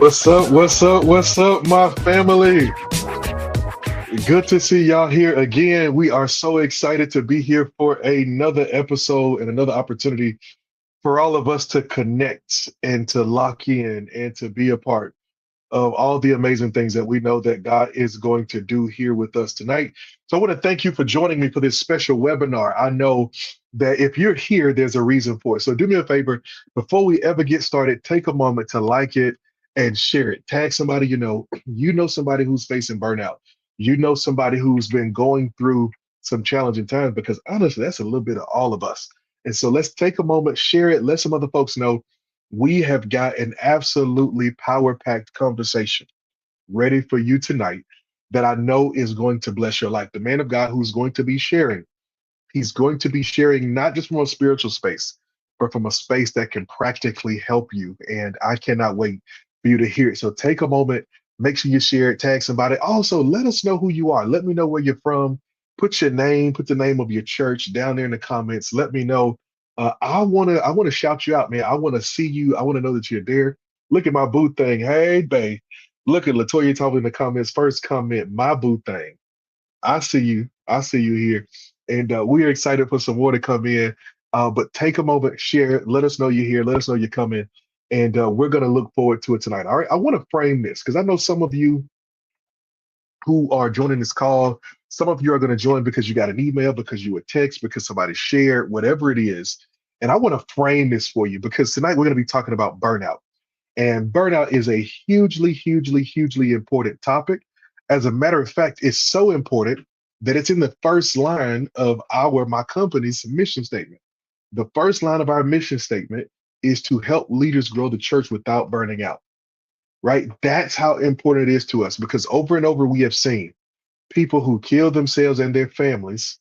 What's up? What's up? What's up, my family? Good to see y'all here again. We are so excited to be here for another episode and another opportunity for all of us to connect and to lock in and to be a part of all the amazing things that we know that God is going to do here with us tonight. So I want to thank you for joining me for this special webinar. I know that if you're here, there's a reason for it. So do me a favor, before we ever get started, take a moment to like it and share it. Tag somebody you know somebody who's facing burnout. You know somebody who's been going through some challenging times, because honestly, that's a little bit of all of us. And so let's take a moment, share it, let some other folks know we have got an absolutely power-packed conversation ready for you tonight that I know is going to bless your life. The man of God who's going to be sharing, he's going to be sharing not just from a spiritual space, but from a space that can practically help you. And I cannot wait for you to hear it. So take a moment, make sure you share it, tag somebody. Also, let us know who you are. Let me know where you're from. Put your name, put the name of your church down there in the comments. Let me know. I wanna shout you out, man. I want to see you. I want to know that you're there. Look at my boo thing. Hey, babe. Look at Latoya talking in the comments. First comment, my boo thing. I see you. I see you here. And we are excited for some more to come in. But take a moment, share it. Let us know you're here. Let us know you're coming. And we're going to look forward to it tonight. All right. I want to frame this because I know some of you who are joining this call, some of you are going to join because you got an email, because you a text, because somebody shared, whatever it is. And I want to frame this for you because tonight we're going to be talking about burnout. And burnout is a hugely, hugely, hugely important topic. As a matter of fact, it's so important that it's in the first line of my company's mission statement. The first line of our mission statement is to help leaders grow the church without burning out, right? That's how important it is to us, because over and over we have seen people who kill themselves and their families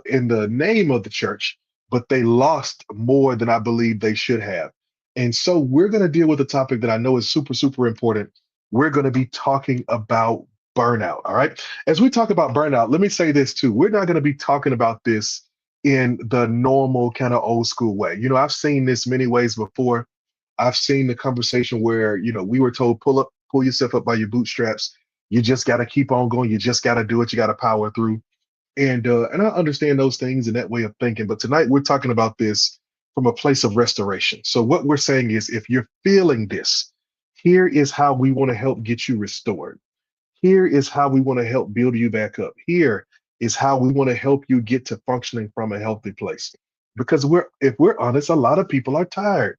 in the name of the church, but they lost more than I believe they should have. And so we're going to deal with a topic that I know is super, super important. We're going to be talking about burnout. All right. As we talk about burnout, let me say this too. We're not going to be talking about this in the normal kind of old school way. I've seen this many ways before. I've seen the conversation where, we were told, pull yourself up by your bootstraps. You just got to keep on going. You just got to do it. You got to power through. And I understand those things and that way of thinking. But tonight we're talking about this from a place of restoration. So what we're saying is, if you're feeling this, here is how we want to help get you restored. Here is how we want to help build you back up. Here is how we want to help you get to functioning from a healthy place. Because if we're honest, a lot of people are tired.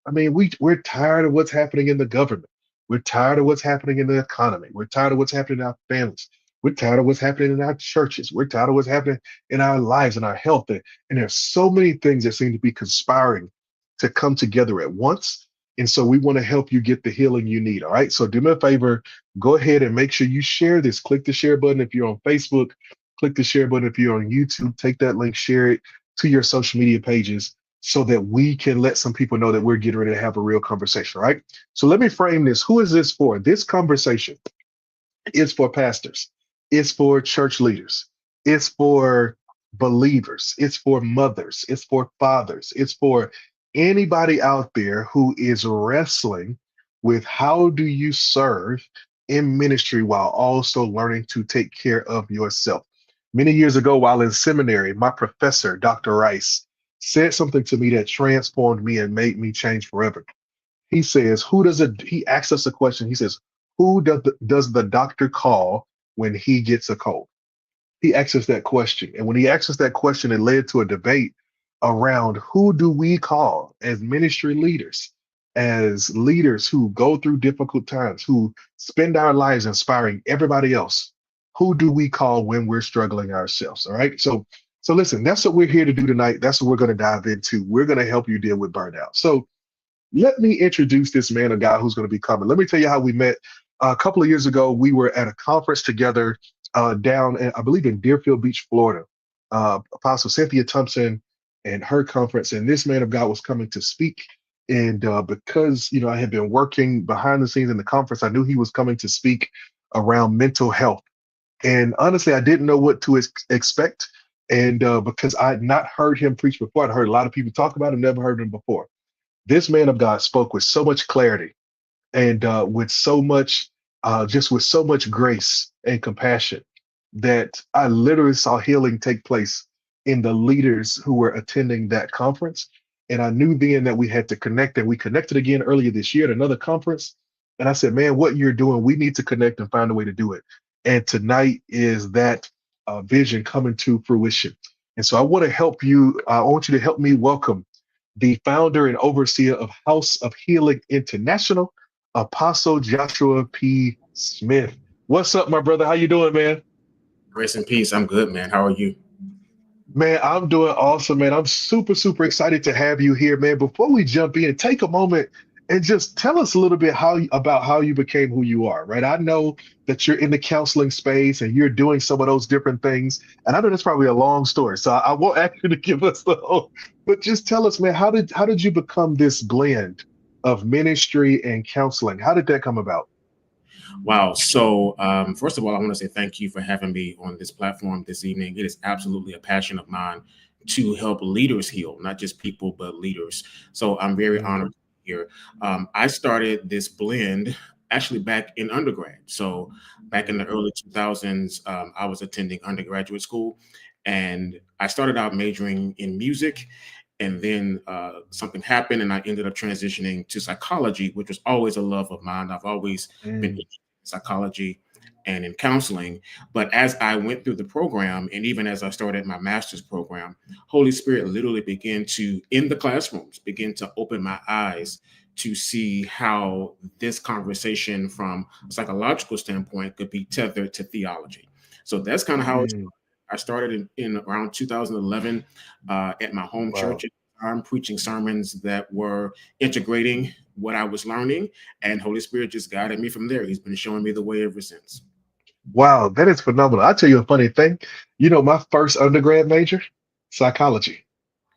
I mean, we're tired of what's happening in the government. We're tired of what's happening in the economy. We're tired of what's happening in our families. We're tired of what's happening in our churches. We're tired of what's happening in our lives and our health. And there's so many things that seem to be conspiring to come together at once. And so we want to help you get the healing you need. All right. So do me a favor, go ahead and make sure you share this. Click the share button if you're on Facebook. Click the share button if you're on YouTube. Take that link, share it to your social media pages so that we can let some people know that we're getting ready to have a real conversation. All right. So let me frame this. Who is this for? This conversation is for pastors. It's for church leaders. It's for believers. It's for mothers. It's for fathers. It's for anybody out there who is wrestling with how do you serve in ministry while also learning to take care of yourself. Many years ago, while in seminary, my professor, Dr. Rice, said something to me that transformed me and made me change forever. He says, he asks us a question. He says, who does the doctor call when he gets a cold? He asks us that question. And when he asks us that question, it led to a debate around who do we call as ministry leaders, as leaders who go through difficult times, who spend our lives inspiring everybody else. Who do we call when we're struggling ourselves? All right. So listen, that's what we're here to do tonight. That's what we're going to dive into. We're going to help you deal with burnout. So let me introduce this man of God who's going to be coming. Let me tell you how we met. A couple of years ago, we were at a conference together down, I believe, in Deerfield Beach, Florida. Apostle Cynthia Thompson and her conference, and this man of God was coming to speak. And because I had been working behind the scenes in the conference, I knew he was coming to speak around mental health. And honestly, I didn't know what to expect. And because I had not heard him preach before, I'd heard a lot of people talk about him, never heard him before. This man of God spoke with so much clarity and with so much, just with so much grace and compassion, that I literally saw healing take place in the leaders who were attending that conference. And I knew then that we had to connect, and we connected again earlier this year at another conference. And I said, man, what you're doing, we need to connect and find a way to do it. And tonight is that vision coming to fruition. And so I want to help you. I want you to help me welcome the founder and overseer of House of Healing International, Apostle Joshua P. Smith. What's up, my brother? How you doing, man? Grace and peace. I'm good, man. How are you? Man, I'm doing awesome, man. I'm super, super excited to have you here, man. Before we jump in, take a moment and just tell us a little bit about how you became who you are, right? I know that you're in the counseling space and you're doing some of those different things, and I know that's probably a long story, so I won't ask you to give us the whole, but just tell us, man, how did you become this blend of ministry and counseling? How did that come about? Wow. So, first of all, I want to say thank you for having me on this platform this evening. It is absolutely a passion of mine to help leaders heal, not just people, but leaders. So, I'm very Mm, honored to be here. I started this blend actually back in undergrad. So, back in the mm, early 2000s, I was attending undergraduate school, and I started out majoring in music. And then something happened, and I ended up transitioning to psychology, which was always a love of mine. I've always been mm, interested in psychology and in counseling. But as I went through the program, and even as I started my master's program, Holy Spirit literally began to, in the classrooms, begin to open my eyes to see how this conversation from a psychological standpoint could be tethered to theology. So that's kind of how it mm. I started in around 2011 at my home Wow. church. I'm preaching sermons that were integrating what I was learning, and Holy Spirit just guided me from there. He's been showing me the way ever since. Wow, that is phenomenal. I'll tell you a funny thing. My first undergrad major, psychology.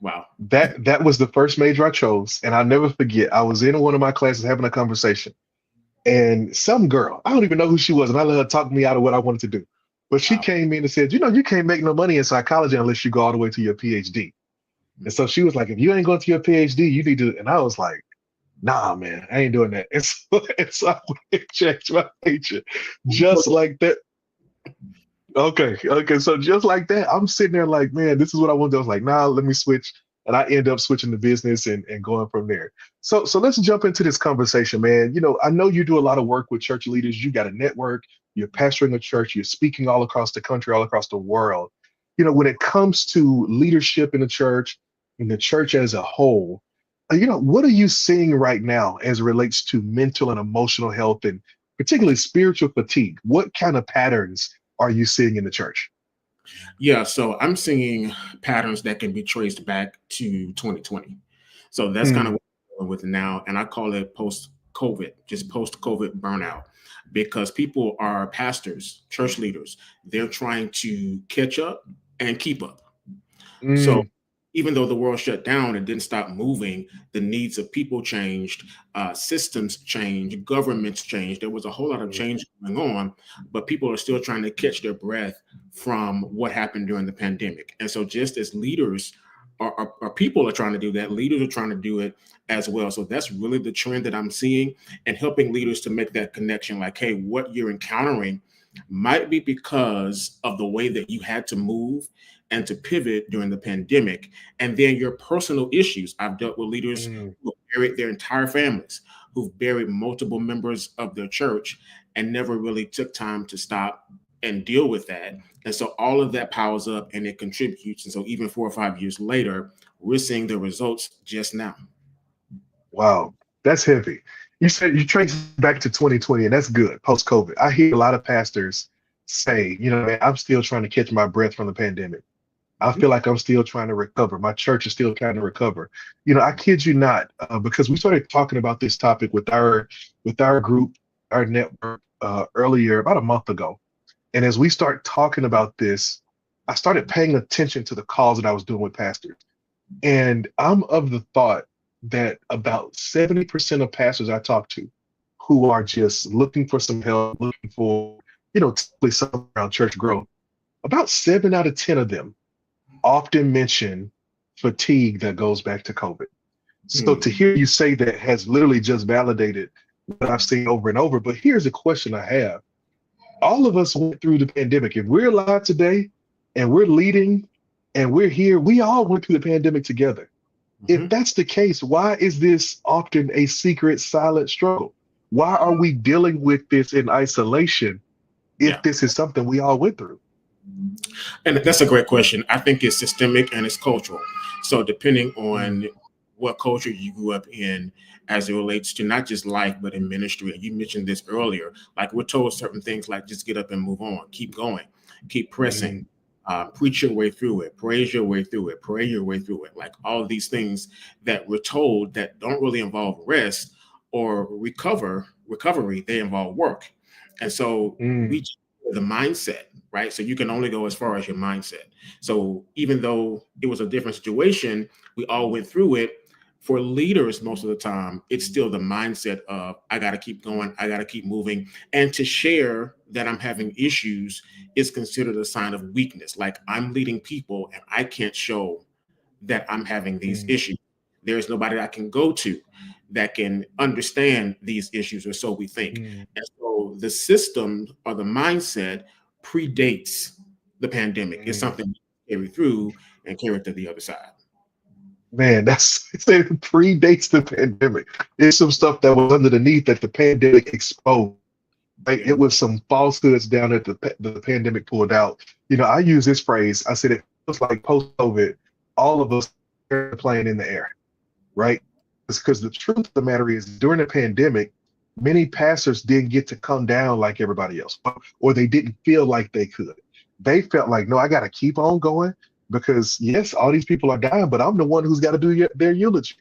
Wow. That was the first major I chose, and I'll never forget. I was in one of my classes having a conversation, and some girl, I don't even know who she was, and I let her talk me out of what I wanted to do. But she Wow. came in and said, you can't make no money in psychology unless you go all the way to your PhD. And so she was like, if you ain't going to your PhD, you need to. And I was like, nah, man, I ain't doing that. And so I went and changed my major just like that. Okay, okay. So just like that, I'm sitting there like, man, this is what I want to do. I was like, nah, let me switch. And I end up switching the business and going from there. So let's jump into this conversation, man. I know you do a lot of work with church leaders. You got a network, you're pastoring a church, you're speaking all across the country, all across the world. When it comes to leadership in the church, in the church as a whole, what are you seeing right now as it relates to mental and emotional health and particularly spiritual fatigue? What kind of patterns are you seeing in the church? Yeah, so I'm seeing patterns that can be traced back to 2020. So that's kind of Mm, what I'm dealing with now. And I call it post COVID, just post COVID burnout, because people are pastors, church leaders. They're trying to catch up and keep up. So mm, even though the world shut down and didn't stop moving, the needs of people changed, systems changed, governments changed. There was a whole lot of mm, change going on, but people are still trying to catch their breath from what happened during the pandemic. And so, just as leaders are people are trying to do that, leaders are trying to do it as well. So that's really the trend that I'm seeing, and helping leaders to make that connection. Like, hey, what you're encountering might be because of the way that you had to move and to pivot during the pandemic. And then your personal issues. I've dealt with leaders mm. who buried their entire families, who've buried multiple members of their church and never really took time to stop and deal with that. And so all of that piles up and it contributes. And so even 4 or 5 years later, we're seeing the results just now. Wow, that's heavy. You said you trace back to 2020, and that's good, post-COVID. I hear a lot of pastors say, man, I'm still trying to catch my breath from the pandemic. I Mhm. feel like I'm still trying to recover. My church is still trying to recover. I kid you not, because we started talking about this topic with our group, our network, earlier about a month ago. And as we start talking about this, I started paying attention to the calls that I was doing with pastors. And I'm of the thought that about 70% of pastors I talk to who are just looking for some help, looking for, typically something around church growth, about 7 out of 10 of them often mention fatigue that goes back to COVID. So to Hmm. hear you say that has literally just validated what I've seen over and over. But here's a question I have. All of us went through the pandemic. If we're alive today and we're leading and we're here, we all went through the pandemic together. If Mhm. that's the case, why is this often a secret, silent struggle? Why are we dealing with this in isolation if Yeah. this is something we all went through? And that's a great question. I think it's systemic and it's cultural. So depending Mm, on what culture you grew up in as it relates to not just life, but in ministry. And you mentioned this earlier, like we're told certain things like just get up and move on, keep going, keep pressing, mm, preach your way through it, praise your way through it, pray your way through it. Like all of these things that we're told that don't really involve rest or recovery, they involve work. And so we mm, the mindset, right? So you can only go as far as your mindset. So even though it was a different situation, we all went through it. For leaders, most of the time, it's still the mindset of I got to keep going, I got to keep moving, and to share that I'm having issues is considered a sign of weakness. Like I'm leading people, and I can't show that I'm having these mm, issues. There is nobody I can go to that can understand these issues, or so we think. mm, And so the system or the mindset predates the pandemic. It's mm. something we carry through and carry to the other side. Man, that's it predates the pandemic. It's some stuff that was underneath that the pandemic exposed. Right? Yeah. It was some falsehoods down that the pandemic pulled out. I use this phrase. I said it feels like post-COVID, all of us are playing in the air, right? It's because the truth of the matter is during the pandemic, many pastors didn't get to come down like everybody else, or they didn't feel like they could. They felt like, no, I got to keep on going because yes, all these people are dying, but I'm the one who's got to do their eulogy.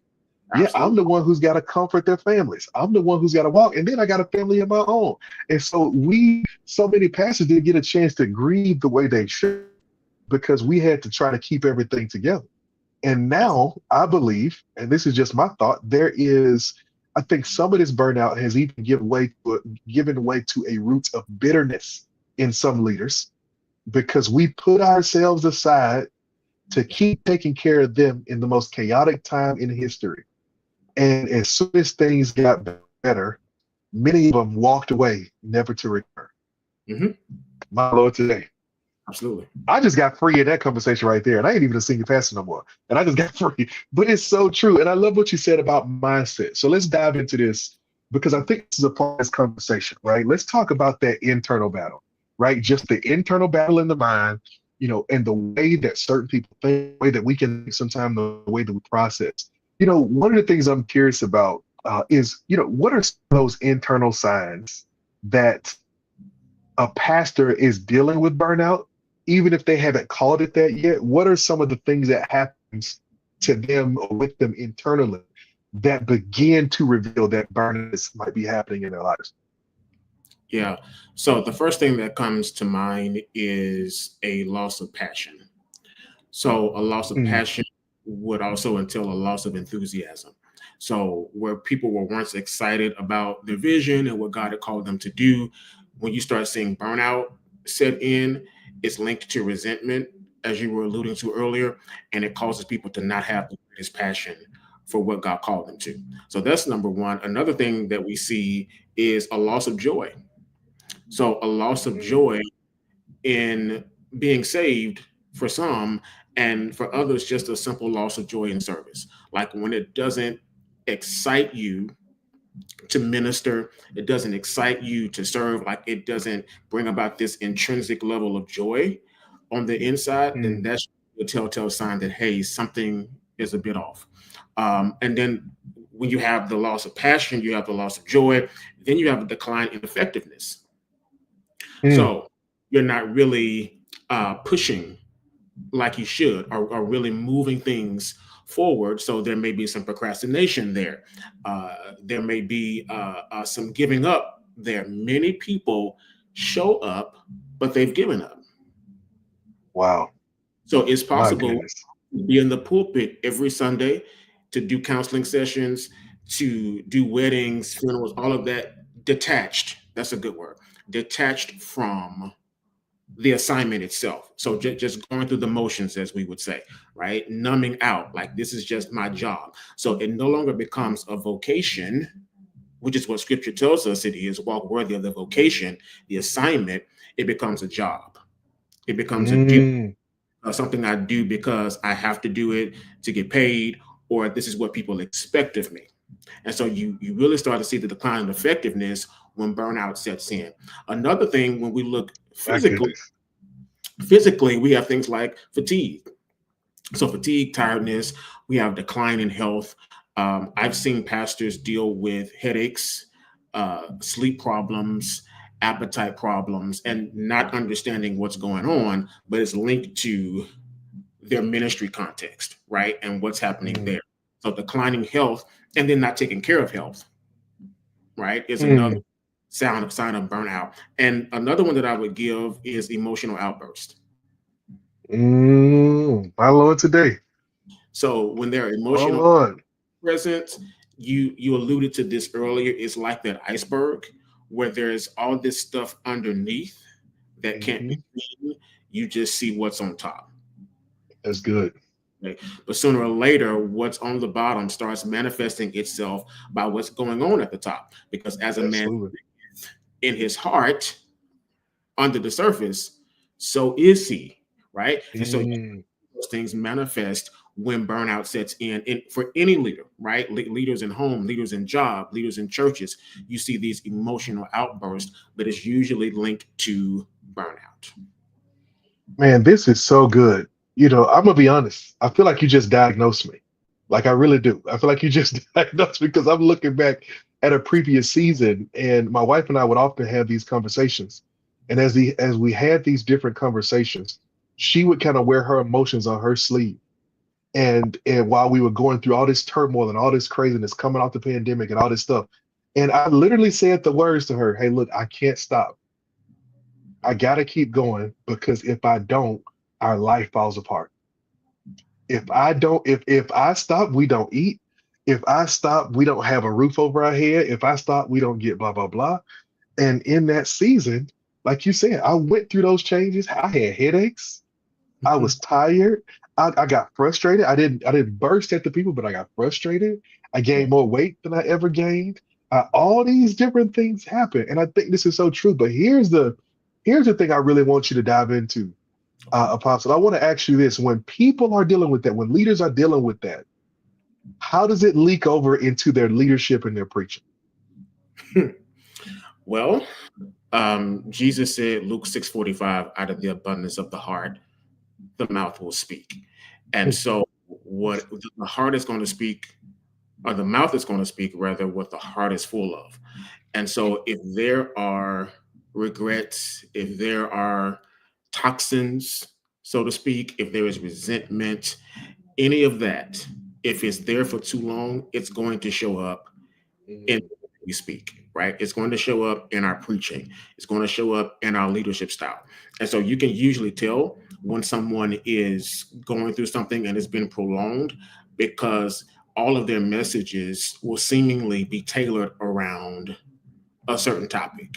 Yeah, I'm Absolutely. the one who's got to comfort their families. I'm the one who's got to walk. And then I got a family of my own. And so many pastors didn't get a chance to grieve the way they should because we had to try to keep everything together. And Yes. now I believe, and this is just my thought, I think some of this burnout has even given way to a root of bitterness in some leaders because we put ourselves aside to Yeah. keep taking care of them in the most chaotic time in history. And as soon as things got better, many of them walked away, never to return. Hmm. My Lord, today. Absolutely. I just got free in that conversation right there. And I ain't even a senior pastor no more. And I just got free. But it's so true. And I love what you said about mindset. So let's dive into this because I think this is a part of this conversation, right? Let's talk about that internal battle, right? Just the internal battle in the mind, and the way that certain people think, the way that we can think sometimes, the way that we process. One of the things I'm curious about is, what are those internal signs that a pastor is dealing with burnout, even if they haven't called it that yet? What are some of the things that happens to them or with them internally that begin to reveal that burnout might be happening in their lives? Yeah. So the first thing that comes to mind is a loss of passion. So a loss of Mm, passion would also entail a loss of enthusiasm. So where people were once excited about their vision and what God had called them to do, when you start seeing burnout set in, it's linked to resentment, as you were alluding to earlier, and it causes people to not have the greatest passion for what God called them to. So that's number one. Another thing that we see is a loss of joy. So a loss of mm, joy in being saved for some, and for others, just a simple loss of joy in service. Like when it doesn't excite you to minister, it doesn't excite you to serve, like it doesn't bring about this intrinsic level of joy on the inside, then mm, that's a telltale sign that, hey, something is a bit off. And then when you have the loss of passion, you have the loss of joy, then you have a decline in effectiveness. mm. So you're not really pushing like you should, or really moving things forward. So there may be some procrastination there. There may be some giving up there. Many people show up, but they've given up. Wow. So it's My possible goodness. to be in the pulpit every Sunday, to do counseling sessions, to do weddings, funerals, all of that detached. That's a good word. Detached from the assignment itself. So just going through the motions, as we would say, right? Numbing out, like this is just my job. So it no longer becomes a vocation, which is what scripture tells us it is, walk worthy of the vocation, the assignment, it becomes a job. It becomes a duty, Mm, something I do because I have to do it to get paid, or this is what people expect of me. And so you really start to see the decline in effectiveness when burnout sets in. Another thing, when we look my physically, goodness. we have things like fatigue. So fatigue, tiredness, we have decline in health. I've seen pastors deal with headaches, sleep problems, appetite problems, and not understanding what's going on, but it's linked to their ministry context, right? And what's happening Mm, there. So declining health and then not taking care of health, right, is another mm, sign of burnout. And another one that I would give is emotional outburst. my Lord today. So when there are My emotional Lord. presence, you alluded to this earlier, it's like that iceberg where there's all this stuff underneath that can't be Hmm. seen. You just see what's on top. That's good. Okay? But sooner or later, what's on the bottom starts manifesting itself by what's going on at the top. Because as a man Absolutely. in his heart, under the surface, so is he, right? And so Mm, those things manifest when burnout sets in for any leader, right? Leaders in home, leaders in job, leaders in churches. You see these emotional outbursts, but it's usually linked to burnout. man, this is so good. I'm gonna be honest. I feel like you just diagnosed me. Like I really do. I feel like you just diagnosed me because I'm looking back at a previous season, and my wife and I would often have these conversations. And as we had these different conversations, she would kind of wear her emotions on her sleeve. And while we were going through all this turmoil and all this craziness coming off the pandemic and all this stuff, and I literally said the words to her, "Hey, look, I can't stop. I gotta keep going because if I don't, our life falls apart. If I stop, we don't eat. If I stop, we don't have a roof over our head. If I stop, we don't get blah blah blah." And in that season, like you said, I went through those changes. I had headaches. I Mhm. was tired. I got frustrated. I didn't burst at the people, but I got frustrated. I gained more weight than I ever gained. All these different things happen, and I think this is so true. But here's the thing I really want you to dive into, Apostle. I want to ask you this: when people are dealing with that, when leaders are dealing with that, how does it leak over into their leadership and their preaching? Well, Jesus said, Luke 6:45, out of the abundance of the heart, the mouth will speak. And so what the heart is going to speak, or the mouth is going to speak, rather, what the heart is full of. And so if there are regrets, if there are toxins, so to speak, if there is resentment, any of that, if it's there for too long, it's going to show up in Mm, the way we speak, right? It's going to show up in our preaching. It's going to show up in our leadership style. And so you can usually tell when someone is going through something and it's been prolonged because all of their messages will seemingly be tailored around a certain topic.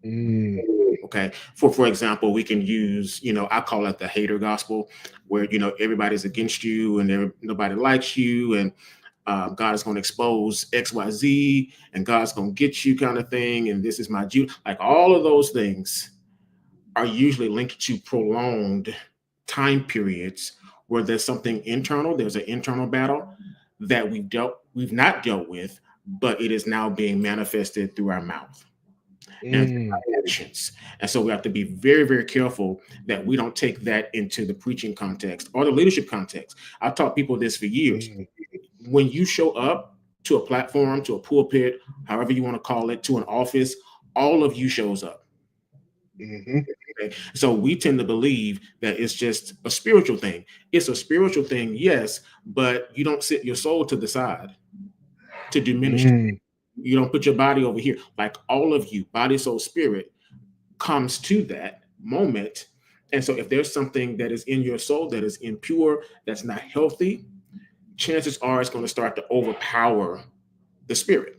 mm, Okay. For example, we can use, I call it the hater gospel, where everybody's against you and nobody likes you, and God is going to expose XYZ, and God's going to get you, kind of thing. And this is my Jew. Like, all of those things are usually linked to prolonged time periods where there's something internal, there's an internal battle that we've not dealt with, but it is now being manifested through our mouth and mm, actions. And so we have to be very, very careful that we don't take that into the preaching context or the leadership context. I've taught people this for years. mm, When you show up to a platform, to a pulpit, however you want to call it, to an office, all of you shows up. mhm, Okay? So we tend to believe that it's just a spiritual thing. It's a spiritual thing, yes, but you don't sit your soul to the side to do ministry. mm, You don't put your body over here. Like, all of you, body, soul, spirit, comes to that moment. And so if there's something that is in your soul that is impure, that's not healthy, chances are it's going to start to overpower the spirit.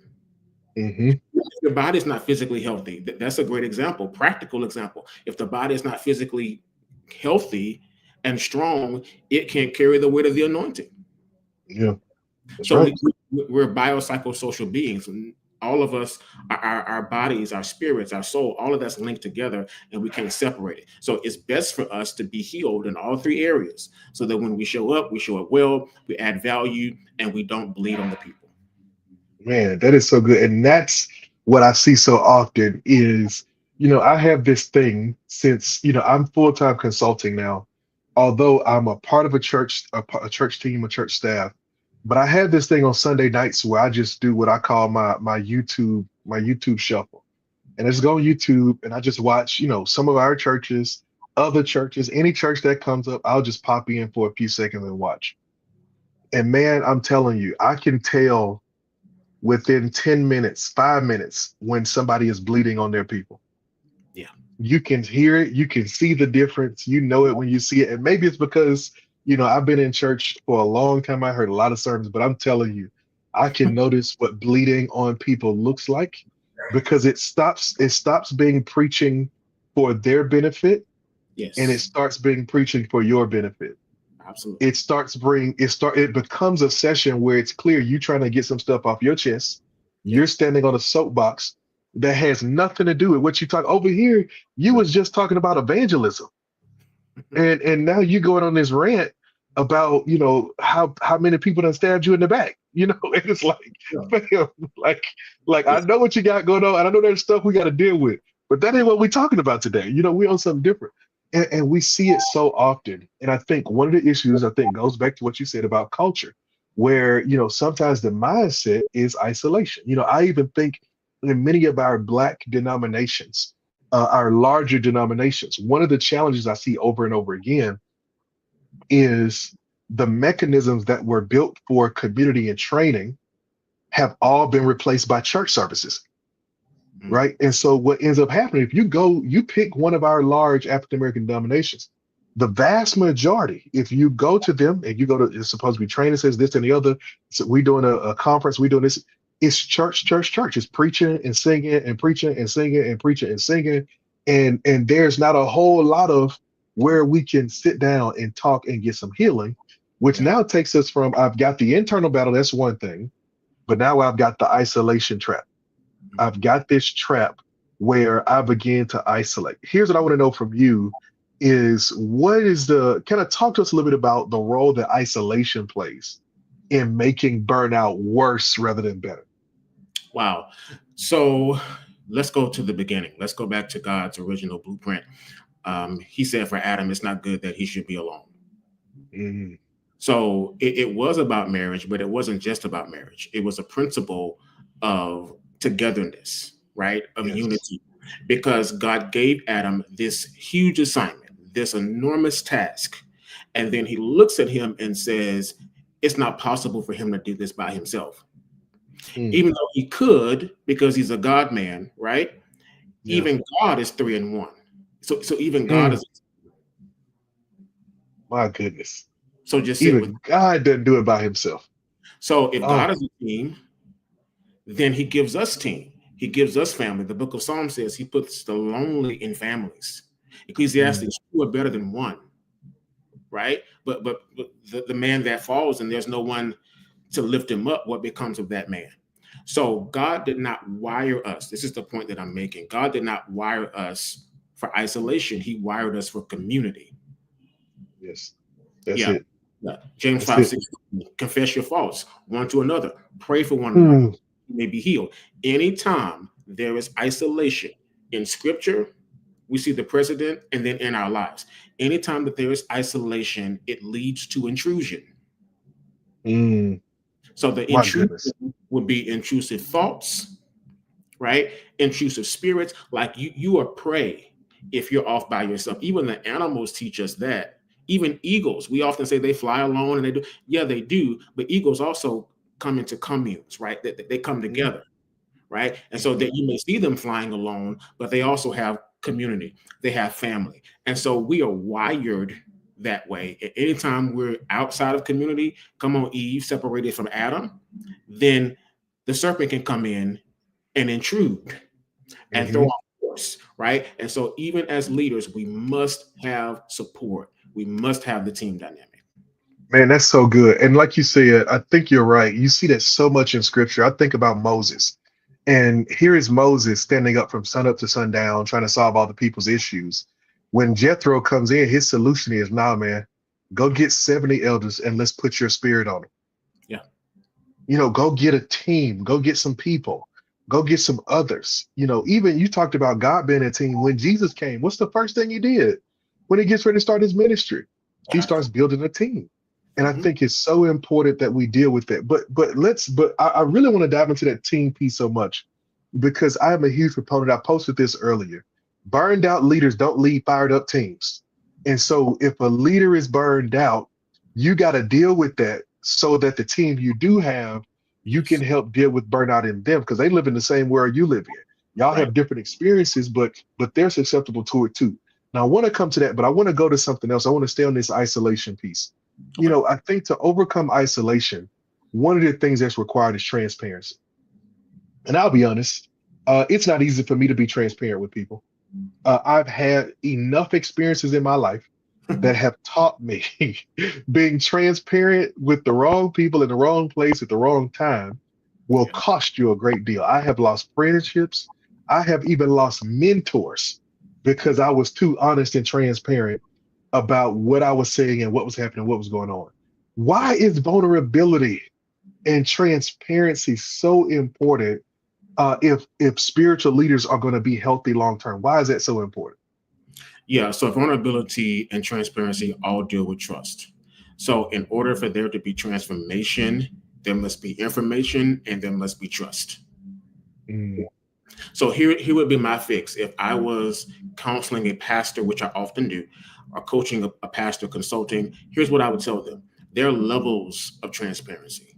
mhm, If your body is not physically healthy, that's a great example, practical example. If the body is not physically healthy and strong, it can't carry the weight of the anointing. yeah, that's So right. we're biopsychosocial beings. All of us, our bodies, our spirits, our soul, all of that's linked together, and we can't separate it. So it's best for us to be healed in all three areas, so that when we show up well, we add value, and we don't bleed on the people. Man, that is so good. And that's what I see so often is, I have this thing since, I'm full-time consulting now, although I'm a part of a church, a church team, a church staff, but I have this thing on Sunday nights where I just do what I call my YouTube shuffle. And I just go on YouTube and I just watch, some of our churches, other churches, any church that comes up, I'll just pop in for a few seconds and watch. And man, I'm telling you, I can tell within 10 minutes, 5 minutes, when somebody is bleeding on their people. Yeah. You can hear it, you can see the difference, you know it when you see it. And maybe it's because, I've been in church for a long time. I heard a lot of sermons, but I'm telling you, I can notice what bleeding on people looks like because it stops being preaching for their benefit and it Yes. starts being preaching for your benefit. Absolutely. It becomes a session where it's clear you trying to get some stuff off your chest. Yeah. You're standing on a soapbox that has nothing to do with what you talk over here. You was just talking about evangelism, and now you going on this rant about how many people done stabbed you in the back. And it's like, Yeah. fam, like I Yes. know what you got going on, and I know there's stuff we got to deal with, but that ain't what we're talking about today. We on something different. And we see it so often. And I think one of the issues I think goes back to what you said about culture, where sometimes the mindset is isolation. I even think in many of our Black denominations, our larger denominations, one of the challenges I see over and over again is the mechanisms that were built for community and training have all been replaced by church services. Mm. Right. And so what ends up happening, if you pick one of our large African American denominations, the vast majority, if you go to them and you go to, it's supposed to be training, says this and the other, so we doing a conference, we doing this, it's church, church, church. It's preaching and singing and preaching and singing and preaching and singing. And there's not a whole lot of where we can sit down and talk and get some healing, which Yeah. now takes us from I've got the internal battle, that's one thing, but now I've got the isolation trap. I've got this trap where I begin to isolate. Here's what I want to know from you is what is kind of talk to us a little bit about the role that isolation plays in making burnout worse rather than better. Wow. So let's go to the beginning. Let's go back to God's original blueprint. He said for Adam, it's not good that he should be alone. Mm, So it was about marriage, but it wasn't just about marriage. It was a principle of togetherness, right? Of yes. unity, because God gave Adam this huge assignment, this enormous task. And then he looks at him and says, it's not possible for him to do this by himself, Mm, even though he could, because he's a God man, right? yeah. Even God is three in one. So even God Mm, is, my goodness. so just sit with. Even God doesn't do it by himself. So if God Oh, is a team, then he gives us team. He gives us family. The book of Psalms says he puts the lonely in families. mm, Ecclesiastes, two are better than one, right? But the man that falls and there's no one to lift him up, what becomes of that man? So God did not wire us. This is the point that I'm making. God did not wire us for isolation. He wired us for community. yes. That's Yeah. it. Yeah. James That's 5, it. 6, confess your faults one to another. Pray for one another. Mm, You may be healed. Anytime there is isolation in scripture, we see the precedent, and then in our lives. Anytime that there is isolation, it leads to intrusion. mm, So the my intrusion goodness. would be intrusive thoughts, right? Intrusive spirits, like you are prey if you're off by yourself. Even the animals teach us that. Even eagles, we often say they fly alone, and they do. Yeah, they do. But eagles also come into communes, right? That they come Mm, together, right? And so mhm, that you may see them flying alone, but they also have community. They have family, and so we are wired that way. Anytime we're outside of community, come on, Eve, separated from Adam, then the serpent can come in and intrude and throw mhm. off force, right? And so even as leaders, we must have support. We must have the team dynamic. Man, that's so good. And like you said, I think you're right. You see that so much in scripture. I think about Moses. And here is Moses standing up from sun up to sundown, trying to solve all the people's issues. When Jethro comes in, his solution is, nah, man, go get 70 elders and let's put your spirit on them. Yeah. Go get a team, go get some people, go get some others. Even you talked about God being a team. When Jesus came, what's the first thing he did when he gets ready to start his ministry? He starts building a team. And I think it's so important that we deal with that. But I really want to dive into that team piece so much because I am a huge proponent. I posted this earlier. Burned out leaders don't lead fired up teams. And so if a leader is burned out, you got to deal with that so that the team you do have, you can help deal with burnout in them because they live in the same world you live in. Y'all have different experiences, but they're susceptible to it too. Now I want to come to that, but I want to go to something else. I want to stay on this isolation piece. I think to overcome isolation, one of the things that's required is transparency. And I'll be honest, it's not easy for me to be transparent with people. I've had enough experiences in my life that have taught me being transparent with the wrong people in the wrong place at the wrong time will cost you a great deal. I have lost friendships. I have even lost mentors because I was too honest and transparent about what I was saying and what was happening, what was going on. Why is vulnerability and transparency so important if spiritual leaders are going to be healthy long term? Why is that so important? Yeah, so vulnerability and transparency all deal with trust. So in order for there to be transformation, there must be information and there must be trust. So here would be my fix. If I was counseling a pastor, which I often do, or coaching a pastor, consulting, here's what I would tell them. There are levels of transparency.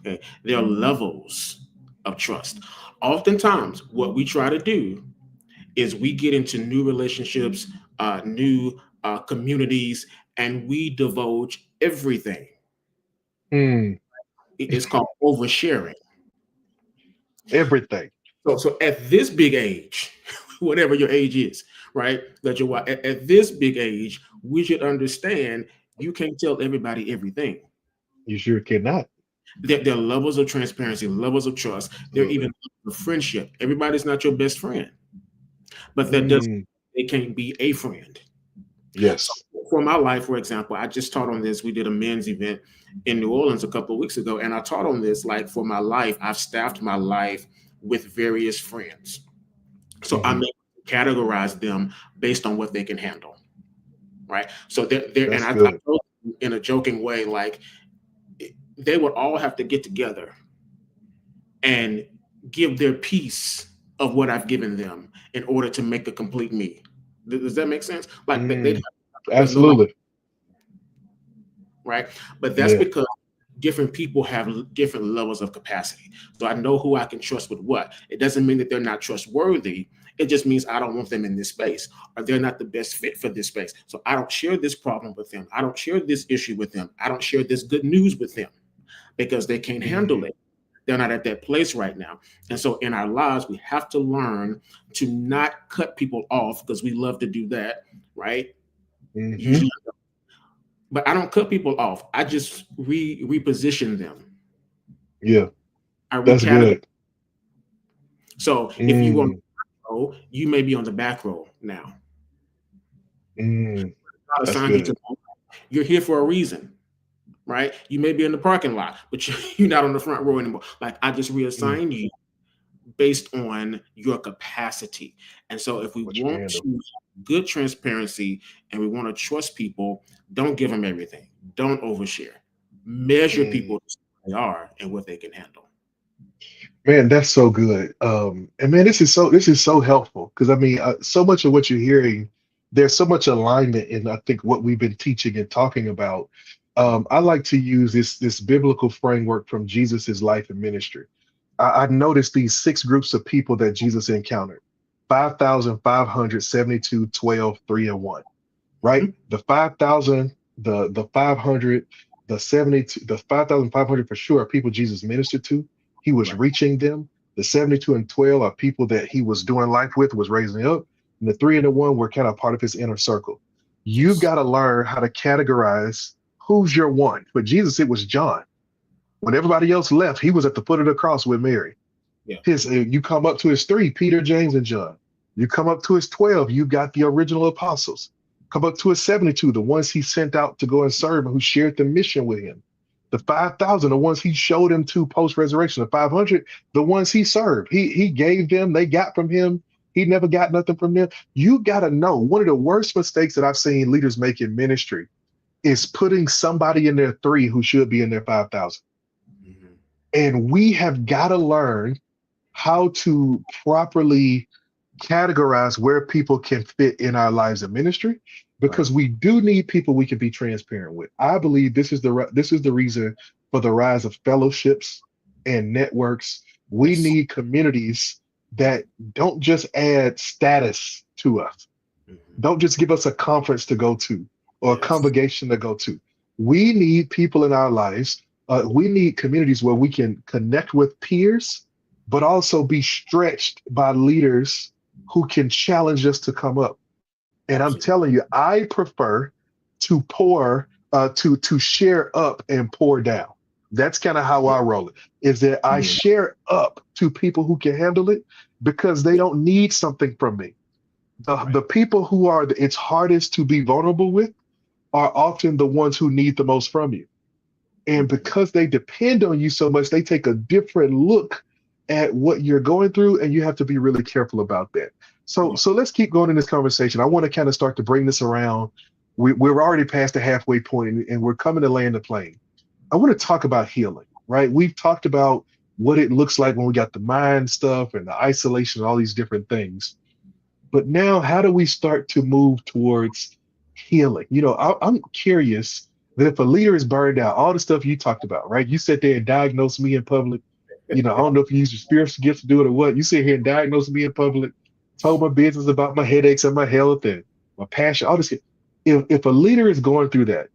Okay, there are levels of trust. Oftentimes, what we try to do is we get into new relationships, new communities, and we divulge everything. It's called oversharing. Everything. So at this big age, whatever your age is, right? That you're at this big age, we should understand you can't tell everybody everything. You sure cannot. There are levels of transparency, levels of trust. There are even levels of friendship. Everybody's not your best friend, but that doesn't they can't be a friend. Yes. So for my life, for example, I just taught on this. We did a men's event in New Orleans a couple of weeks ago, and I taught on this. Like for my life, I've staffed my life with various friends. So I may categorize them based on what they can handle. Right. So they're and I told them in a joking way, like they would all have to get together and give their piece of what I've given them in order to make the complete me. Does that make sense? Like absolutely. Right. But that's because different people have different levels of capacity. So I know who I can trust with what. It doesn't mean that they're not trustworthy. It just means I don't want them in this space, or they're not the best fit for this space. So I don't share this problem with them. I don't share this issue with them. I don't share this good news with them because they can't handle it. They're not at that place right now. And so in our lives, we have to learn to not cut people off because we love to do that, right? But I don't cut people off. I just reposition them. Yeah, that's good. So if you want row, you may be on the back row now. You're here for a reason, right? You may be in the parking lot, but you're not on the front row anymore. Like I just reassigned you based on your capacity. And so if we want to good transparency and we want to trust people, don't give them everything. Don't overshare. Measure people as they are and what they can handle. Man, that's so good. And man, this is so helpful because I mean, so much of what you're hearing, there's so much alignment in I think what we've been teaching and talking about. I like to use this biblical framework from Jesus's life and ministry. I noticed these 6 groups of people that Jesus encountered: 5,572, 12, 3, and 1. Right? The 5,000, the 500, the 72, the 5,500 for sure are people Jesus ministered to. He was reaching them. The 72 and 12 are people that he was doing life with, was raising up. And the 3 and the 1 were kind of part of his inner circle. You've got to learn how to categorize who's your one. For Jesus, it was John. When everybody else left, he was at the foot of the cross with Mary. Yeah. You come up to his three, Peter, James, and John. You come up to his 12, you got the original apostles. Come up to his 72, the ones he sent out to go and serve and who shared the mission with him. The 5,000, the ones he showed him to post-resurrection. The 500, the ones he served. He gave them, they got from him. He never got nothing from them. You got to know, one of the worst mistakes that I've seen leaders make in ministry is putting somebody in their three who should be in their 5,000. Mm-hmm. And we have got to learn how to properly categorize where people can fit in our lives of ministry, because we do need people we can be transparent with. I believe this is the reason for the rise of fellowships and networks. We Yes. need communities that don't just add status to us, Mm-hmm. don't just give us a conference to go to or a Yes. congregation to go to. We need people in our lives. We need communities where we can connect with peers, but also be stretched by leaders who can challenge us to come up. And I'm Absolutely. telling you, I prefer to to share up and pour down. That's kind of how I roll it. Is that I Mm-hmm. share up to people who can handle it because they don't need something from me. The Right. people who are it's hardest to be vulnerable with are often the ones who need the most from you. And Mm-hmm. because they depend on you so much, they take a different look at what you're going through, and you have to be really careful about that. So, Yeah. so let's keep going in this conversation. I want to kind of start to bring this around. We're already past the halfway point, and we're coming to land the plane. I want to talk about healing, right? We've talked about what it looks like when we got the mind stuff and the isolation and all these different things. But now, how do we start to move towards healing? I'm curious that if a leader is burned out, all the stuff you talked about, right? You sit there and diagnose me in public. I don't know if you use your spiritual gifts to do it or what. You sit here and diagnose me in public, told my business about my headaches and my health and my passion, all this. If a leader is going through that,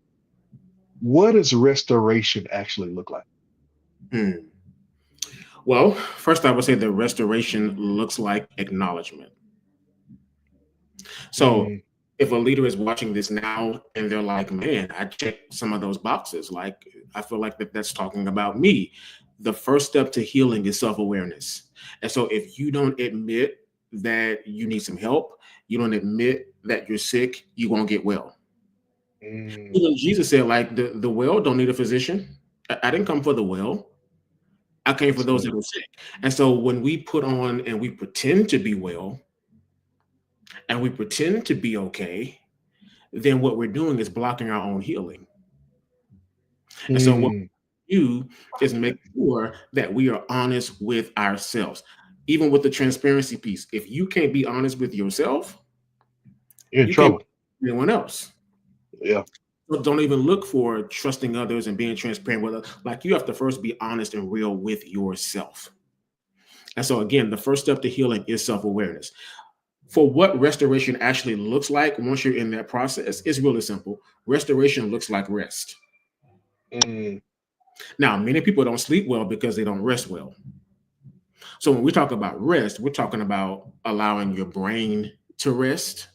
what does restoration actually look like? Hmm. Well, first I would say the restoration looks like acknowledgement. So Mm, if a leader is watching this now and they're like, man, I checked some of those boxes, like I feel like that's talking about me. The first step to healing is self-awareness. And so if you don't admit that you need some help, you don't admit that you're sick, you won't get well. mm, Even Jesus said, like, the well don't need a physician. I didn't come for the well. I came for that's those good. that are sick. And so when we put on and we pretend to be well and we pretend to be okay, then what we're doing is blocking our own healing. And so what Mm, we do is make sure that we are honest with ourselves. Even with the transparency piece, if you can't be honest with yourself, you're in you can't be trouble. with anyone else. Yeah. So don't even look for trusting others and being transparent with others. Like, you have to first be honest and real with yourself. And so again, the first step to healing is self-awareness. For what restoration actually looks like once you're in that process, it's really simple. Restoration looks like rest. Mm, Now, many people don't sleep well because they don't rest well. So when we talk about rest, we're talking about allowing your brain to rest,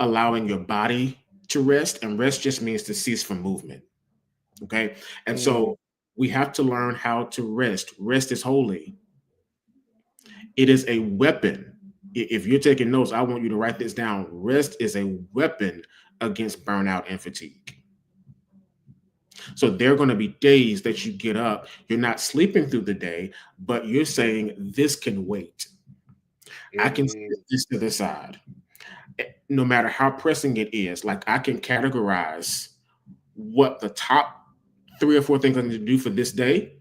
allowing your body to rest, and rest just means to cease from movement. Okay. And mm, so we have to learn how to rest. Rest is holy. It is a weapon. If you're taking notes, I want you to write this down. Rest is a weapon against burnout and fatigue. So there are going to be days that you get up, you're not sleeping through the day, but you're saying, this can wait. I can set mm, this to the side. No matter how pressing it is, like, I can categorize what the top 3 or 4 things I need to do for this day.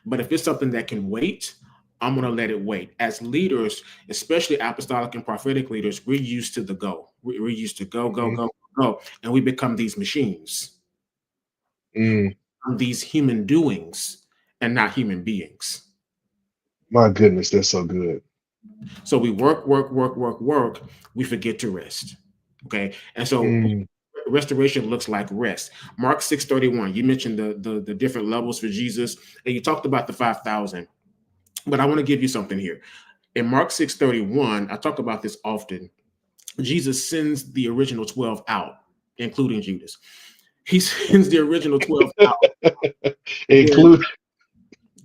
But if it's something that can wait, I'm going to let it wait. As leaders, especially apostolic and prophetic leaders, we're used to the go. We're used to go, go, mm, go, go. And we become these machines, mm. these human doings, and not human beings. My goodness, that's so good. So we work, work, work, work, work. We forget to rest. Okay. And so Mm, restoration looks like rest. Mark 6:31. You mentioned the different levels for Jesus, and you talked about the 5,000. But I want to give you something here. In Mark 6:31, I talk about this often. Jesus sends the original 12 out, including Judas. He sends the original 12 out. And then include.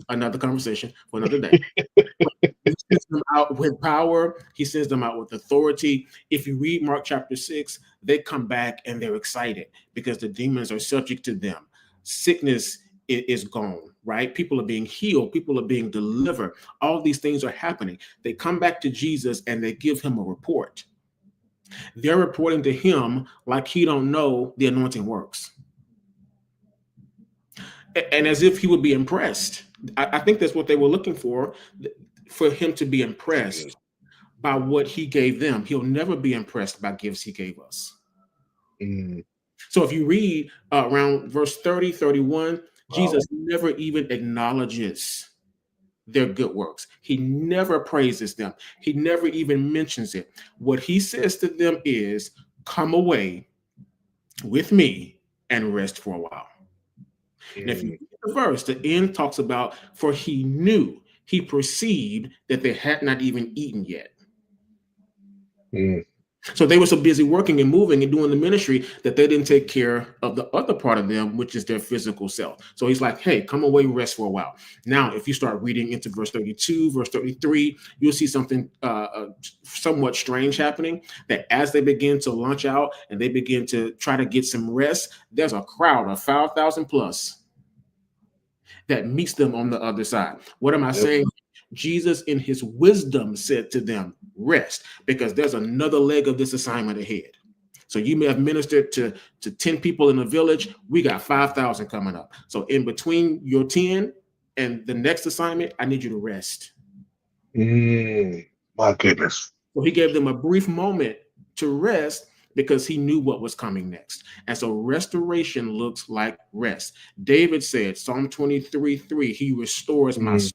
another conversation for another day. He sends them out with power. He sends them out with authority. If you read Mark chapter 6, they come back and they're excited because the demons are subject to them. Sickness is gone, right? People are being healed. People are being delivered. All these things are happening. They come back to Jesus and they give him a report. They're reporting to him like he don't know the anointing works. And as if he would be impressed. I think that's what they were looking for him to be impressed by what he gave them. He'll never be impressed by gifts he gave us. Mm. So if you read around verse 30, 31, Jesus never even acknowledges their good works. He never praises them. He never even mentions it. What he says to them is, come away with me and rest for a while. And if you read the verse, the end talks about, for he knew, he perceived that they had not even eaten yet. So they were so busy working and moving and doing the ministry that they didn't take care of the other part of them, which is their physical self. So he's like, hey, come away, rest for a while. Now, if you start reading into verse 32, verse 33, you'll see something somewhat strange happening, that as they begin to launch out and they begin to try to get some rest, there's a crowd of 5,000 plus that meets them on the other side. What am I saying? Jesus, in his wisdom, said to them, rest, because there's another leg of this assignment ahead. So you may have ministered to 10 people in a village. We got 5,000 coming up. So in between your 10 and the next assignment, I need you to rest. My goodness. So he gave them a brief moment to rest because he knew what was coming next. And so restoration looks like rest. David said, Psalm 23:3, he restores my soul.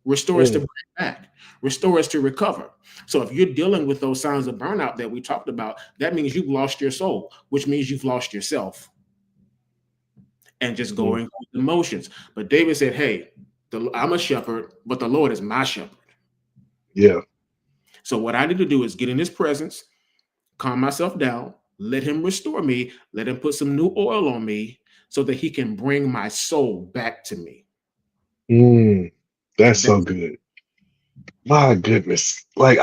Restore us to bring back, restore us to recover. So if you're dealing with those signs of burnout that we talked about, that means you've lost your soul, which means you've lost yourself and just going through the motions. But David said, hey, I'm a shepherd, but the Lord is my shepherd. Yeah. So what I need to do is get in his presence, calm myself down, let him restore me, let him put some new oil on me so that he can bring my soul back to me. That's so good. My goodness. Like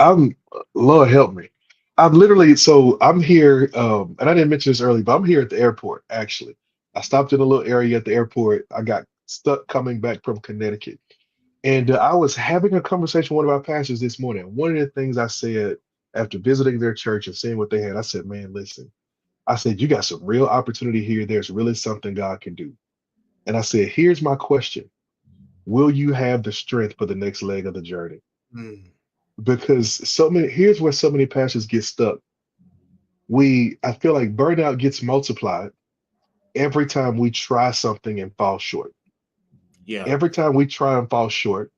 Lord help me. I'm here, and I didn't mention this earlier, but I'm here at the airport, actually. I stopped in a little area at the airport. I got stuck coming back from Connecticut. And I was having a conversation with one of our pastors this morning. One of the things I said after visiting their church and seeing what they had, I said, man, listen, I said, you got some real opportunity here. There's really something God can do. And I said, here's my question. Will you have the strength for the next leg of the journey? Because here's where so many pastors get stuck. I feel like burnout gets multiplied every time we try something and fall short. Yeah. Every time we try and fall short,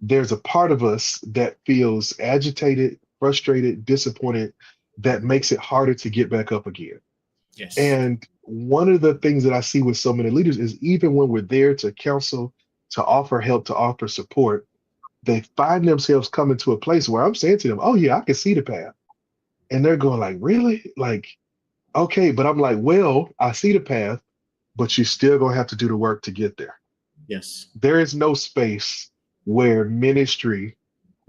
there's a part of us that feels agitated, frustrated, disappointed, that makes it harder to get back up again. Yes. And one of the things that I see with so many leaders is even when we're there to counsel, to offer help, to offer support, they find themselves coming to a place where I'm saying to them, oh yeah, I can see the path. And they're going like, really? Like, okay, but I'm like, well, I see the path, but you're still going to have to do the work to get there. Yes. There is no space where ministry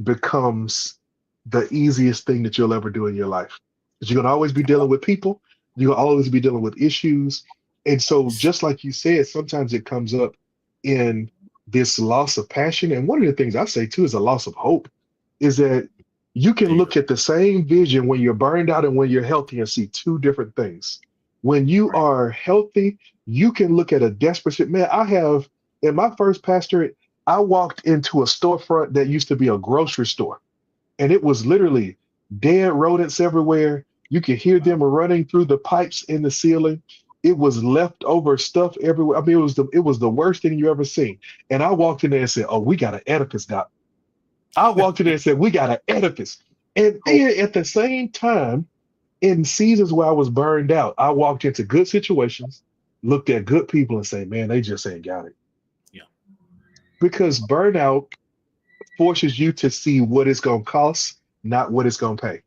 becomes the easiest thing that you'll ever do in your life. Because you're going to always be dealing with people. You're going to always be dealing with issues. And so just like you said, sometimes it comes up in this loss of passion. And one of the things I say too is a loss of hope, is that you can look at the same vision when you're burned out and when you're healthy and see two different things. When you are healthy, you can look at a desperate man. In my first pastorate, I walked into a storefront that used to be a grocery store, and it was literally dead rodents everywhere. You could hear them running through the pipes in the ceiling. It was leftover stuff everywhere. I mean, it was the worst thing you ever seen. And I walked in there and said, oh, we got an edifice, Doc. I walked in there and said, we got an edifice. And then at the same time, in seasons where I was burned out, I walked into good situations, looked at good people and say, man, they just ain't got it. Yeah. Because burnout forces you to see what it's going to cost, not what it's going to pay.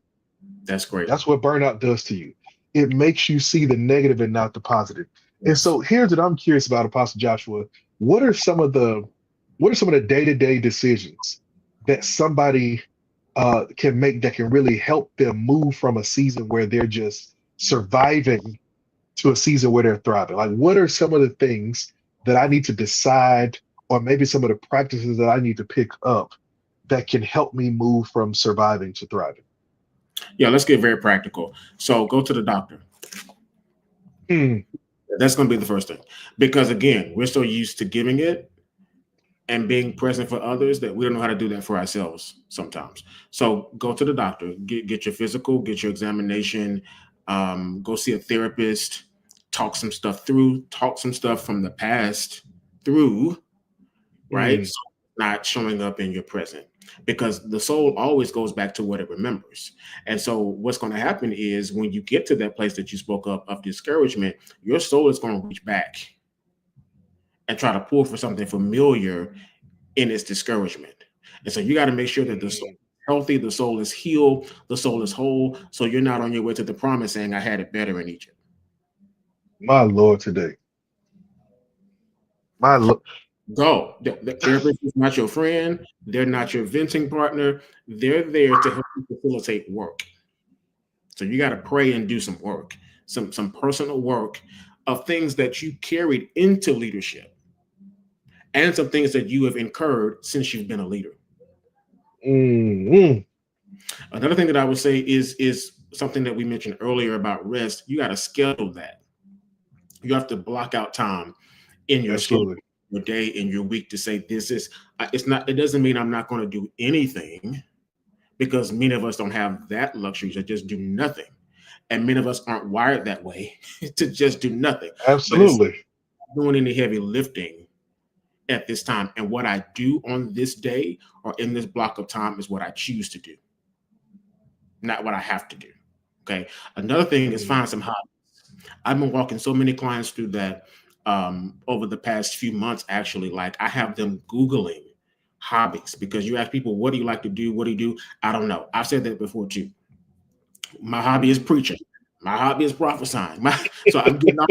That's great. That's what burnout does to you. It makes you see the negative and not the positive. Yes. And so here's what I'm curious about, Apostle Joshua. what are some of the day-to-day decisions that somebody can make that can really help them move from a season where they're just surviving to a season where they're thriving? Like, what are some of the things that I need to decide, or maybe some of the practices that I need to pick up that can help me move from surviving to thriving? Yeah, let's get very practical. So go to the doctor. Mm, That's going to be the first thing. Because again, we're so used to giving it and being present for others that we don't know how to do that for ourselves sometimes. So go to the doctor, get your physical, get your examination, go see a therapist, talk some stuff through, talk some stuff from the past through, right? mm, So not showing up in your present, because the soul always goes back to what it remembers. And so what's going to happen is when you get to that place that you spoke of discouragement, your soul is going to reach back and try to pull for something familiar in its discouragement. And so you got to make sure that the soul mm. is healthy, the soul is healed, the soul is whole. So you're not on your way to the promise saying, I had it better in Egypt. My Lord, today, my Lord. Go. The therapist is not your friend. They're not your venting partner. They're there to help you facilitate work. So you got to pray and do some work, some personal work of things that you carried into leadership and some things that you have incurred since you've been a leader. Mm, mm. Another thing that I would say is something that we mentioned earlier about rest. You got to schedule that. You have to block out time in your schedule, Absolutely. your day, in your week to say this is. It's not. It doesn't mean I'm not going to do anything, because many of us don't have that luxury to just do nothing, and many of us aren't wired that way to just do nothing. But it's Absolutely. not doing any heavy lifting at this time. And what I do on this day or in this block of time is what I choose to do, not what I have to do. Okay. Another thing is Mm, find some hobbies. I've been walking so many clients through that over the past few months, actually. Like I have them Googling hobbies, because you ask people, what do you like to do? What do you do? I don't know. I've said that before too. My hobby is mm. preaching. My hobby is prophesying. So I'm getting off,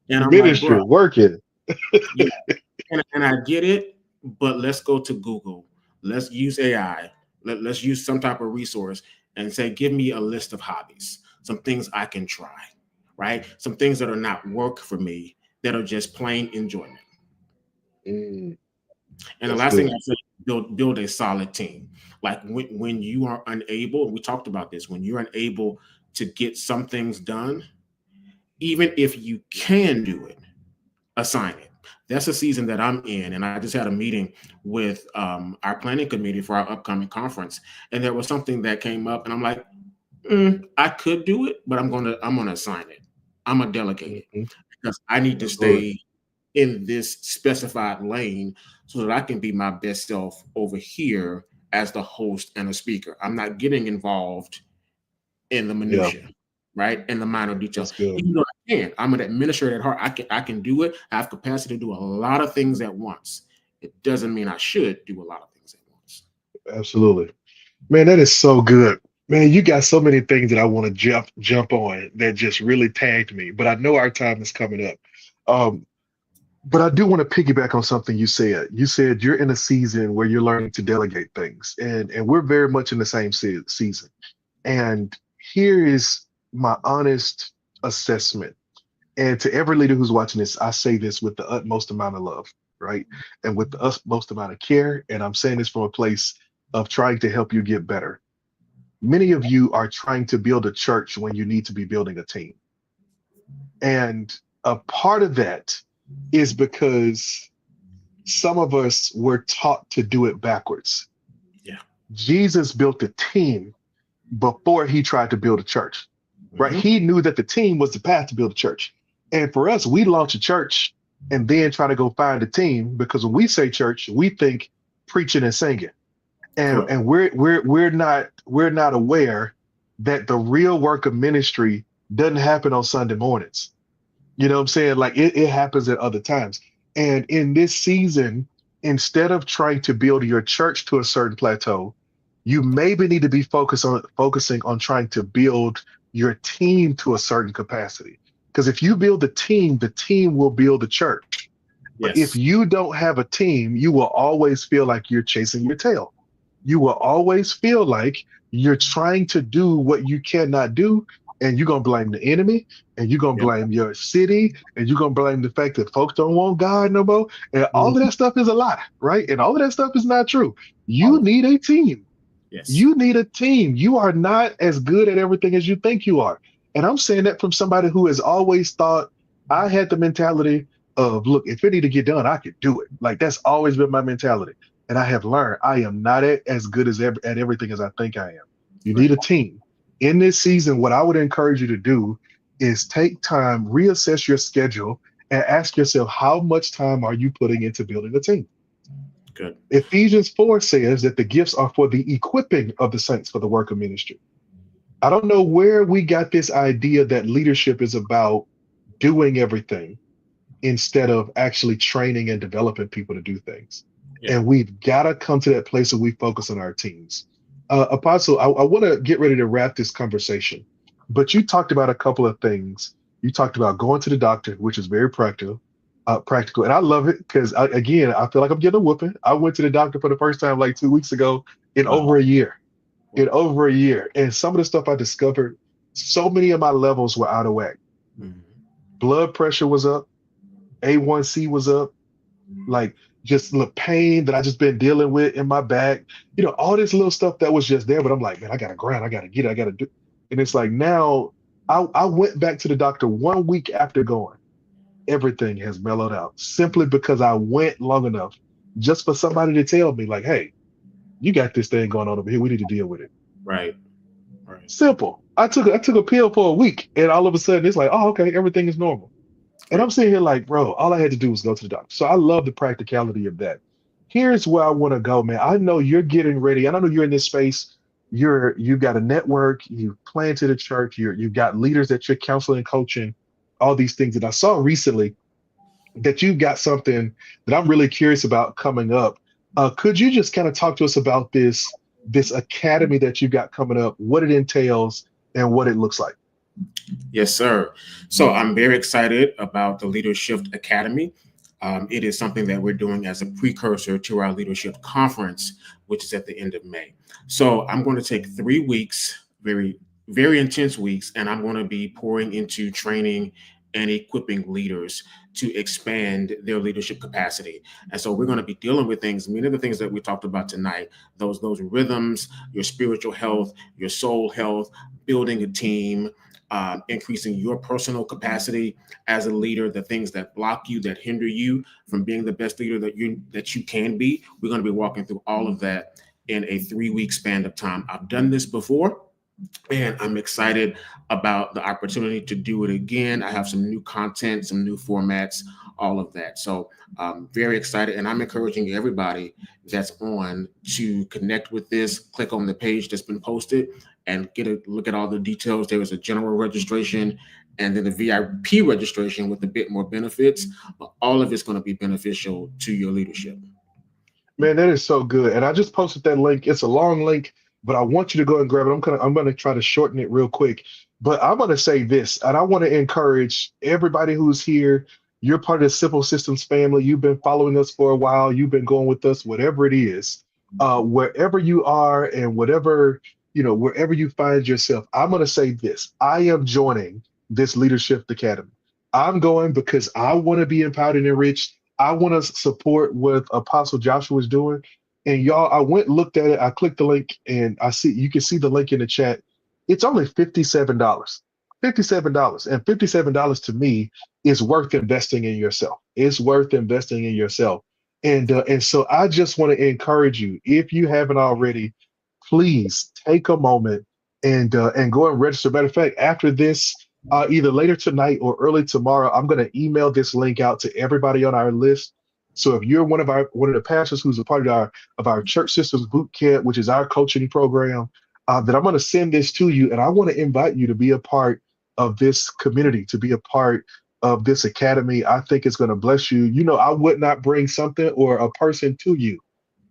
and I'm like, bro, Ministry, working. yeah, and I get it, but let's go to Google. Let's use AI. Let's use some type of resource and say, give me a list of hobbies, some things I can try, right? Some things that are not work for me, that are just plain enjoyment. Mm, And the that's last thing good. I say, build a solid team. Like when you are unable, we talked about this, when you're unable to get some things done, even if you can do it, assign it. That's a season that I'm in, and I just had a meeting with our planning committee for our upcoming conference, and there was something that came up, and I'm like, I could do it, but I'm gonna assign it. I'm gonna delegate it, Mhm. because I need to Absolutely. stay in this specified lane so that I can be my best self over here as the host and a speaker. I'm not getting involved in the Yeah, minutia, right? In the minor details. that's good. Even though I can, I'm an administrator at heart. I can do it. I have capacity to do a lot of things at once. It doesn't mean I should do a lot of things at once. Absolutely. Man, that is so good. Man, you got so many things that I want to jump on that just really tagged me, but I know our time is coming up. Um, but I do want to piggyback on something you said. You said you're in a season where you're learning to delegate things, and we're very much in the same season. And here is my honest assessment. And to every leader who's watching this, I say this with the utmost amount of love, right? And with the utmost amount of care. And I'm saying this from a place of trying to help you get better. Many of you are trying to build a church when you need to be building a team. And a part of that is because some of us were taught to do it backwards. Yeah. Jesus built a team before he tried to build a church, right? Mm-hmm. He knew that the team was the path to build a church. And for us, we launch a church and then try to go find a team, because when we say church, we think preaching and singing. And Correct. and we're not aware that the real work of ministry doesn't happen on Sunday mornings. You know what I'm saying? Like it happens at other times. And in this season, instead of trying to build your church to a certain plateau, you maybe need to be focusing on trying to build your team to a certain capacity. Because if you build the team will build the church. But if Yes. you don't have a team, you will always feel like you're chasing your tail. You will always feel like you're trying to do what you cannot do, and you're gonna blame the enemy, and you're gonna Yep. blame your city, and you're gonna blame the fact that folks don't want God no more. And all of Mhm. that stuff is a lie, right? And all of that stuff is not true. All You of it. need a team. Yes. You need a team. You are not as good at everything as you think you are. And I'm saying that from somebody who has always thought I had the mentality of, look, if it need to get done, I could do it. Like that's always been my mentality. And I have learned I am not as good at everything as I think I am. You need Right. a team. In this season, what I would encourage you to do is take time, reassess your schedule, and ask yourself, how much time are you putting into building a team? Good. Ephesians 4 says that the gifts are for the equipping of the saints for the work of ministry. I don't know where we got this idea that leadership is about doing everything instead of actually training and developing people to do things. Yeah. And we've got to come to that place where we focus on our teams. Apostle, I want to get ready to wrap this conversation, but you talked about a couple of things. You talked about going to the doctor, which is very practical, and I love it because again, I feel like I'm getting a whooping. I went to the doctor for the first time like 2 weeks ago in Wow. over a year. In Wow. over a year, and some of the stuff I discovered, so many of my levels were out of whack. Mhm. Blood pressure was up, A1C was up, like just the pain that I just been dealing with in my back, all this little stuff that was just there. But I'm like, man, I gotta grind, I gotta get it, I gotta do. And it's like now I went back to the doctor 1 week after going. Everything has mellowed out simply because I went long enough just for somebody to tell me, like, hey, you got this thing going on over here. We need to deal with it. Right. Right. Simple. I took a pill for a week, and all of a sudden it's like, oh, okay, everything is normal. And I'm Great. sitting here like, bro, all I had to do was go to the doctor. So I love the practicality of that. Here's where I want to go, man. I know you're getting ready, and I know you're in this space. You've got a network, you've planted a church, you've got leaders that you're counseling, coaching, all these things. And I saw recently that you've got something that I'm really curious about coming up. Could you just kind of talk to us about this academy that you've got coming up, what it entails, and what it looks like? Yes, sir. So I'm very excited about the Leadership Academy. It is something that we're doing as a precursor to our leadership conference, which is at the end of May. So I'm going to take 3 weeks, very, very intense weeks, and I'm going to be pouring into training and equipping leaders to expand their leadership capacity. And so we're going to be dealing with things, many of the things that we talked about tonight, those rhythms, your spiritual health, your soul health, building a team, increasing your personal capacity as a leader, the things that block you, that hinder you from being the best leader that you can be. We're going to be walking through all of that in a 3 week span of time. I've done this before, and I'm excited about the opportunity to do it again. I have some new content, some new formats, all of that. So I'm very excited, and I'm encouraging everybody that's on to connect with this, click on the page that's been posted and get a look at all the details. There is a general registration and then the VIP registration with a bit more benefits, but all of it's going to be beneficial to your leadership. Man, that is so good. And I just posted that link. It's a long link, but I want you to go and grab it. I'm gonna try to shorten it real quick. But I'm gonna say this, and I want to encourage everybody who's here. You're part of the Simple Systems family. You've been following us for a while. You've been going with us, whatever it is, wherever you are, and wherever you find yourself. I'm gonna say this. I am joining this Leadership Academy. I'm going because I want to be empowered and enriched. I want to support what Apostle Joshua is doing. And y'all, I went, looked at it, I clicked the link, and you can see the link in the chat. It's only $57. $57. And $57 to me is worth investing in yourself. It's worth investing in yourself. And so I just want to encourage you, if you haven't already, please take a moment and go and register. Matter of fact, after this, either later tonight or early tomorrow, I'm going to email this link out to everybody on our list. So if you're one of the pastors who's a part of our church systems boot camp, which is our coaching program, then I'm going to send this to you, and I want to invite you to be a part of this community, to be a part of this academy. I think it's going to bless you. I would not bring something or a person to you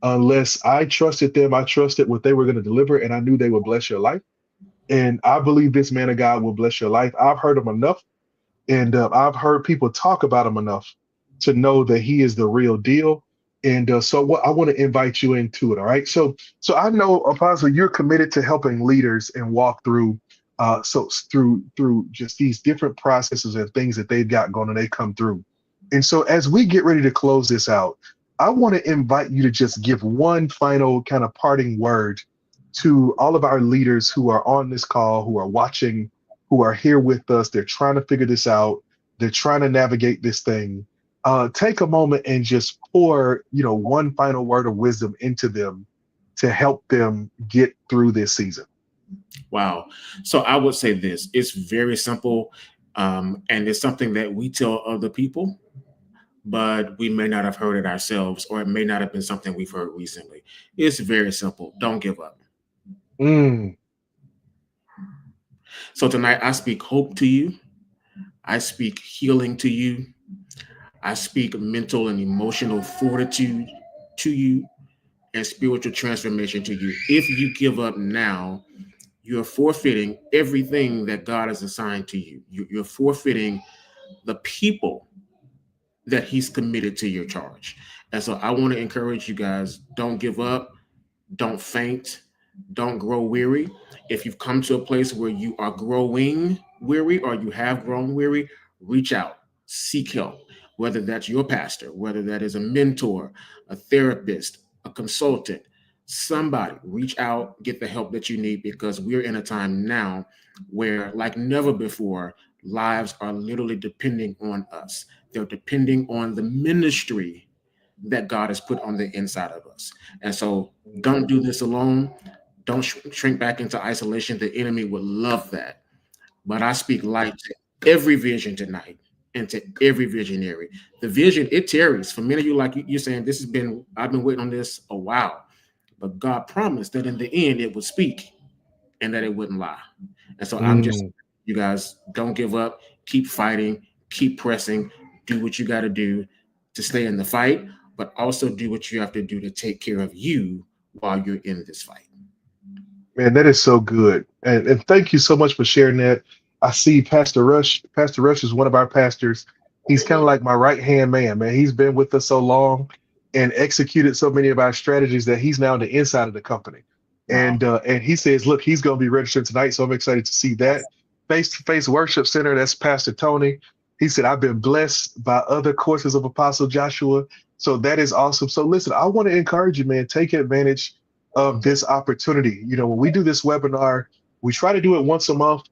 unless I trusted them. I trusted what they were going to deliver, and I knew they would bless your life. And I believe this man of God will bless your life. I've heard him enough, and I've heard people talk about him enough to know that he is the real deal. And so what I want to invite you into it. All right. So I know, Apostle, you're committed to helping leaders and walk through through just these different processes and things that they've got going and they come through. And so as we get ready to close this out, I want to invite you to just give one final kind of parting word to all of our leaders who are on this call, who are watching, who are here with us. They're trying to figure this out. They're trying to navigate this thing. Take a moment and just pour, one final word of wisdom into them to help them get through this season. Wow. So I would say this, it's very simple. And it's something that we tell other people, but we may not have heard it ourselves, or it may not have been something we've heard recently. It's very simple. Don't give up. Mm. So tonight I speak hope to you. I speak healing to you. I speak mental and emotional fortitude to you, and spiritual transformation to you. If you give up now, you're forfeiting everything that God has assigned to you. You're forfeiting the people that he's committed to your charge. And so I want to encourage you guys, don't give up, don't faint, don't grow weary. If you've come to a place where you are growing weary or you have grown weary, reach out, seek help, whether that's your pastor, whether that is a mentor, a therapist, a consultant, somebody. Reach out, get the help that you need, because we're in a time now where, like never before, lives are literally depending on us. They're depending on the ministry that God has put on the inside of us. And so don't do this alone. Don't shrink back into isolation. The enemy would love that. But I speak light to every vision tonight and to every visionary. The vision, it tarries. For many of you, like you're saying, I've been waiting on this a while. But God promised that in the end it would speak and that it wouldn't lie. And so I'm just, you guys, don't give up. Keep fighting. Keep pressing. Do what you got to do to stay in the fight, but also do what you have to do to take care of you while you're in this fight. Man, that is so good. And thank you so much for sharing that. I see Pastor Rush. Pastor Rush is one of our pastors. He's kind of like my right-hand man, man. He's been with us so long and executed so many of our strategies that he's now on the inside of the company. Wow. And he says, look, he's going to be registered tonight. So I'm excited to see that. Face-to-Face Worship Center, that's Pastor Tony. He said, I've been blessed by other courses of Apostle Joshua. So that is awesome. So listen, I want to encourage you, man, take advantage of this opportunity. When we do this webinar, we try to do it once a month.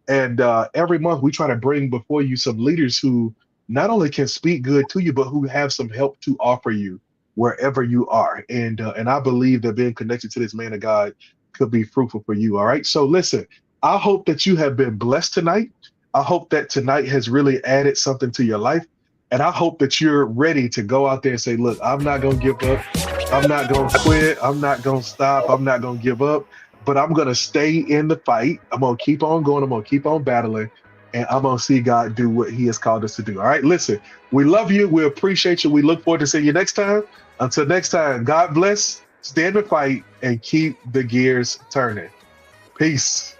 And every month we try to bring before you some leaders who not only can speak good to you, but who have some help to offer you wherever you are. And I believe that being connected to this man of God could be fruitful for you. All right. So listen, I hope that you have been blessed tonight. I hope that tonight has really added something to your life. And I hope that you're ready to go out there and say, look, I'm not going to give up. I'm not going to quit. I'm not going to stop. I'm not going to give up. But I'm going to stay in the fight. I'm going to keep on going. I'm going to keep on battling. And I'm going to see God do what he has called us to do. All right. Listen, we love you. We appreciate you. We look forward to seeing you next time. Until next time, God bless, stay in the fight, and keep the gears turning. Peace.